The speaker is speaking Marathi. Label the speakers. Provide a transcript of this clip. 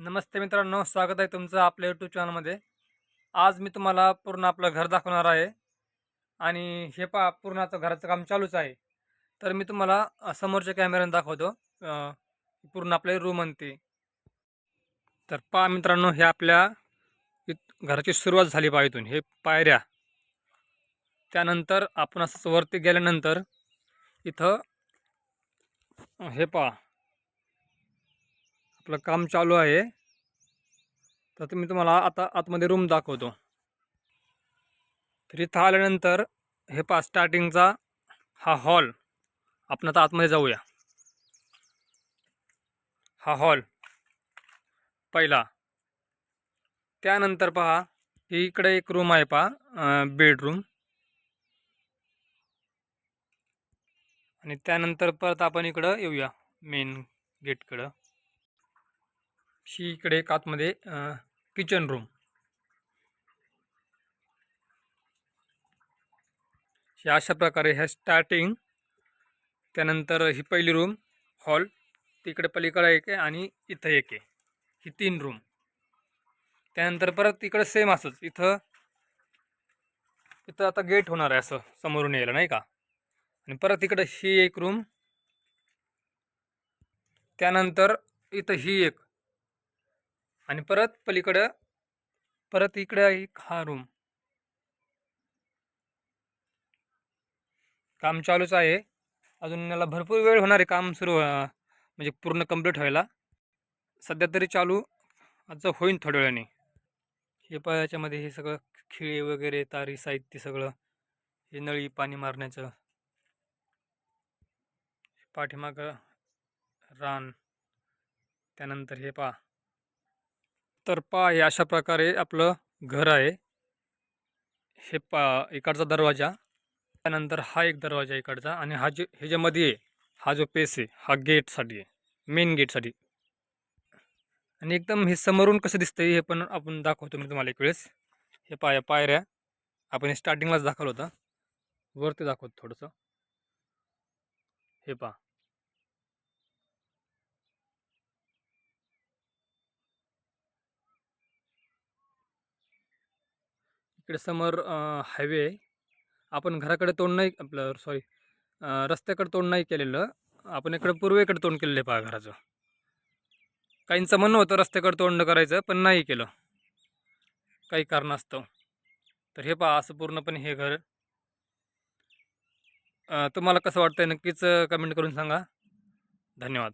Speaker 1: नमस्ते मित्रांनो, स्वागत आहे तुमचं आपल्या यूट्यूब चॅनलमध्ये. आज मी तुम्हाला पूर्ण आपलं घर दाखवणार आहे आणि हे पहा पूर्ण आता घराचं काम चालूच आहे. तर मी तुम्हाला समोरच्या कॅमेऱ्याने दाखवतो. पूर्ण आपले रूम आणि ते. तर पहा मित्रांनो, हे आपल्या घराची सुरुवात झाली पहा इथून. हे पायऱ्या. त्यानंतर आपण असंच वरती गेल्यानंतर इथं हे पहा आपलं काम चालू आहे. तर मी तुम्हाला आता आतमध्ये रूम दाखवतो. तर इथं आल्यानंतर हे पहा स्टार्टिंगचा हा हॉल. आपण आता आतमध्ये जाऊया. हा हॉल पहिला. त्यानंतर पहा ही इकडे एक रूम आहे पहा, बेडरूम. आणि त्यानंतर परत आपण इकडं येऊया मेन गेटकडं. ही इकडे एक आतमध्ये किचन रूम. ही अशा प्रकारे ह्या स्टार्टिंग. त्यानंतर ही पहिली रूम हॉल. तिकडे पलीकडे एक आहे आणि इथं एक आहे. ही 3 रूम. त्यानंतर परत इकडं सेम असंच. इथं इथं आता गेट होणार आहे असं समोरून यायला, नाही का. आणि परत इकडं ही एक रूम. त्यानंतर इथं ही एक. आणि परत पलीकडं परत इकडे एक हा रूम. काम चालूच आहे. अजून याला भरपूर वेळ होणार आहे काम सुरू म्हणजे पूर्ण कंप्लीट व्हायला. सध्या तरी चालू आता होईन थोड्या वेळाने. हे पहा याच्यामध्ये हे सगळं खिळे वगैरे तारी साहित्य सगळं. हे नळी पाणी मारण्याचं. पाठीमागं रान. त्यानंतर हे पहा. तर पहा हे अशा प्रकारे आपलं घर आहे. हे पहा इकडचा दरवाजा. त्यानंतर हा एक दरवाजा इकडचा आणि हा जे ह्याच्यामध्ये आहे हा जो पेस आहे हा गेटसाठी आहे, मेन गेटसाठी. आणि एकदम हे समोरून कसं दिसतंय हे पण आपण दाखवतो मी तुम्हाला एक वेळेस. हे पायऱ्या आपण स्टार्टिंगलाच दाखवलं होतं. वरती दाखवतो थोडंसं. हे पहा इकडे समोर हायवे आहे. आपण घराकडे तोंड नाही आपलं सॉरी रस्त्याकडे तोंड नाही केलेलं. आपण इकडे पूर्वेकडे तोंड केलेलं आहे पहा घराचं. काहींचं म्हणणं होतं रस्त्याकडे तोंड करायचं पण नाही केलं काही कारणास्तव. तर हे पहा असं पूर्णपणे हे घर. तुम्हाला कसं वाटतंय नक्कीच कमेंट करून सांगा. धन्यवाद.